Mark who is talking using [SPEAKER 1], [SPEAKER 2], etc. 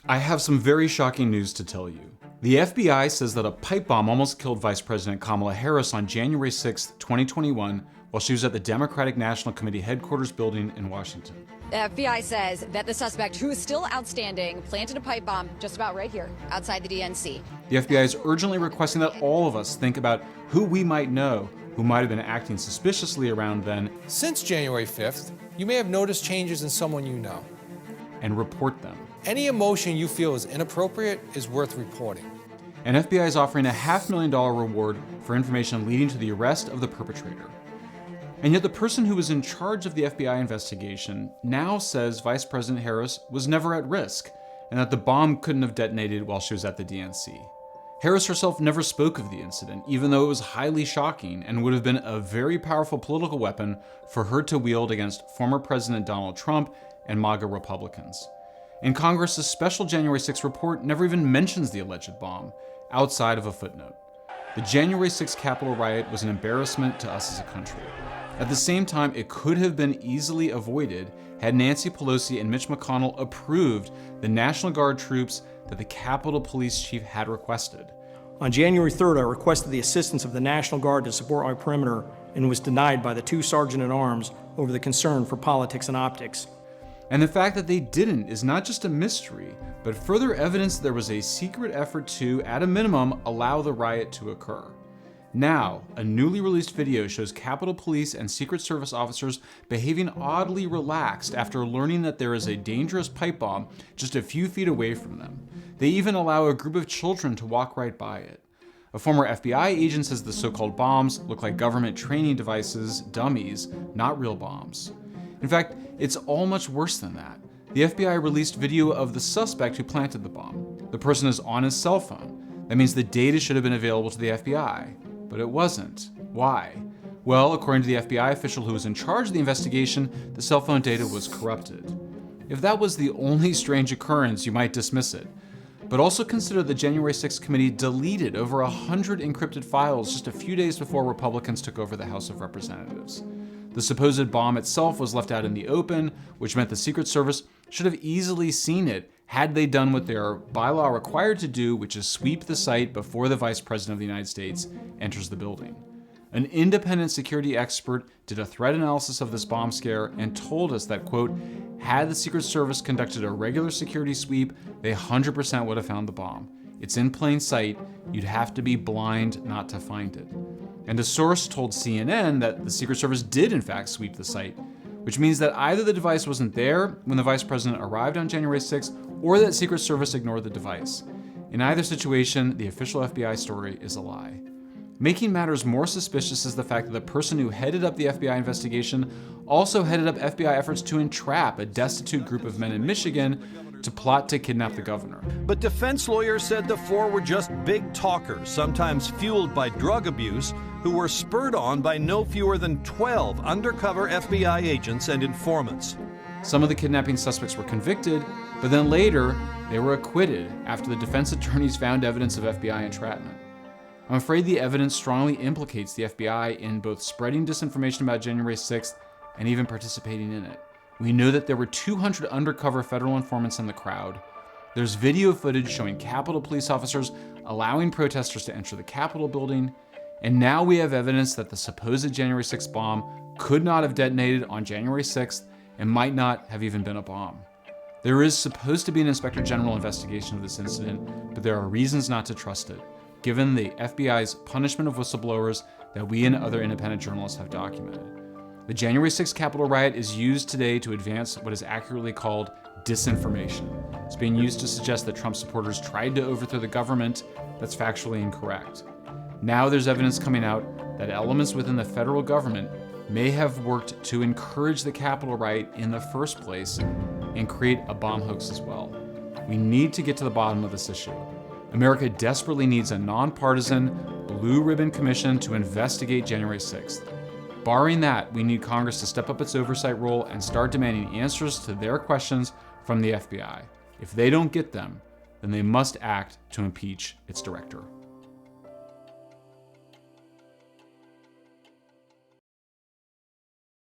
[SPEAKER 1] I have some very shocking news to tell you. The FBI says that a pipe bomb almost killed Vice President Kamala Harris on January 6, 2021, while she was at the Democratic National Committee headquarters building in Washington.
[SPEAKER 2] The FBI says that the suspect, who is still outstanding, planted a pipe bomb just about right here, outside the DNC.
[SPEAKER 1] The FBI is urgently requesting that all of us think about who we might know who might have been acting suspiciously around then.
[SPEAKER 3] Since January 5th, you may have noticed changes in someone you know.
[SPEAKER 1] And report them.
[SPEAKER 3] Any emotion you feel is inappropriate is worth reporting.
[SPEAKER 1] And FBI is offering a $500,000 reward for information leading to the arrest of the perpetrator. And yet the person who was in charge of the FBI investigation now says Vice President Harris was never at risk and that the bomb couldn't have detonated while she was at the DNC. Harris herself never spoke of the incident, even though it was highly shocking and would have been a very powerful political weapon for her to wield against former President Donald Trump and MAGA Republicans. In Congress's special January 6 report never even mentions the alleged bomb, outside of a footnote. The January 6 Capitol riot was an embarrassment to us as a country. At the same time, it could have been easily avoided had Nancy Pelosi and Mitch McConnell approved the National Guard troops that the Capitol Police Chief had requested.
[SPEAKER 4] On January 3rd, I requested the assistance of the National Guard to support my perimeter and was denied by the two sergeant-at-arms over the concern for politics and optics.
[SPEAKER 1] And the fact that they didn't is not just a mystery, but further evidence there was a secret effort to, at a minimum, allow the riot to occur. Now, a newly released video shows Capitol Police and Secret Service officers behaving oddly relaxed after learning that there is a dangerous pipe bomb just a few feet away from them. They even allow a group of children to walk right by it. A former FBI agent says the so-called bombs look like government training devices, dummies, not real bombs. In fact, it's all much worse than that. The FBI released video of the suspect who planted the bomb. The person is on his cell phone. That means the data should have been available to the FBI. But it wasn't. Why? Well, according to the FBI official who was in charge of the investigation, the cell phone data was corrupted. If that was the only strange occurrence, you might dismiss it. But also consider the January 6th committee deleted over 100 encrypted files just a few days before Republicans took over the House of Representatives. The supposed bomb itself was left out in the open, which meant the Secret Service should have easily seen it had they done what they are by law required to do, which is sweep the site before the Vice President of the United States enters the building. An independent security expert did a threat analysis of this bomb scare and told us that, quote, had the Secret Service conducted a regular security sweep, they 100% would have found the bomb. It's in plain sight. You'd have to be blind not to find it. And a source told CNN that the Secret Service did in fact sweep the site, which means that either the device wasn't there when the Vice President arrived on January 6th, or that Secret Service ignored the device. In either situation, the official FBI story is a lie. Making matters more suspicious is the fact that the person who headed up the FBI investigation also headed up FBI efforts to entrap a destitute group of men in Michigan to plot to kidnap the governor.
[SPEAKER 5] But defense lawyers said the four were just big talkers, sometimes fueled by drug abuse, who were spurred on by no fewer than 12 undercover FBI agents and informants.
[SPEAKER 1] Some of the kidnapping suspects were convicted, but then later they were acquitted after the defense attorneys found evidence of FBI entrapment. I'm afraid the evidence strongly implicates the FBI in both spreading disinformation about January 6th and even participating in it. We know that there were 200 undercover federal informants in the crowd. There's video footage showing Capitol police officers allowing protesters to enter the Capitol building. And now we have evidence that the supposed January 6th bomb could not have detonated on January 6th and might not have even been a bomb. There is supposed to be an Inspector General investigation of this incident, but there are reasons not to trust it, given the FBI's punishment of whistleblowers that we and other independent journalists have documented. The January 6th Capitol riot is used today to advance what is accurately called disinformation. It's being used to suggest that Trump supporters tried to overthrow the government. That's factually incorrect. Now there's evidence coming out that elements within the federal government may have worked to encourage the Capitol riot in the first place and create a bomb hoax as well. We need to get to the bottom of this issue. America desperately needs a nonpartisan, blue ribbon commission to investigate January 6th. Barring that, we need Congress to step up its oversight role and start demanding answers to their questions from the FBI. If they don't get them, then they must act to impeach its director.